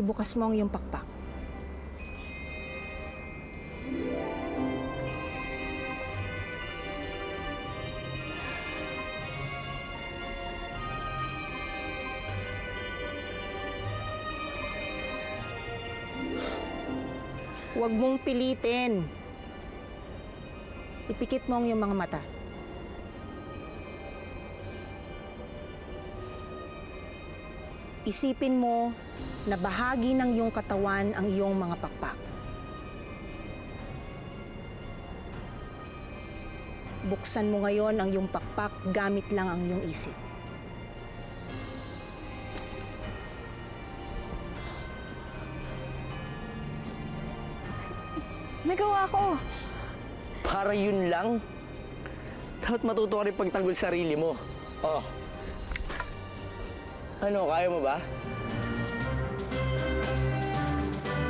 Ibukas mo ang iyong pakpak. Huwag mong pilitin. Ipikit mo ang iyong mga mata. Isipin mo na bahagi ng iyong katawan ang iyong mga pakpak. Buksan mo ngayon ang iyong pakpak gamit lang ang iyong isip. Nagawa ko. Para yun lang? Dapat matuto ka rin pagtanggol sarili mo. Oh. Ano, kaya mo ba?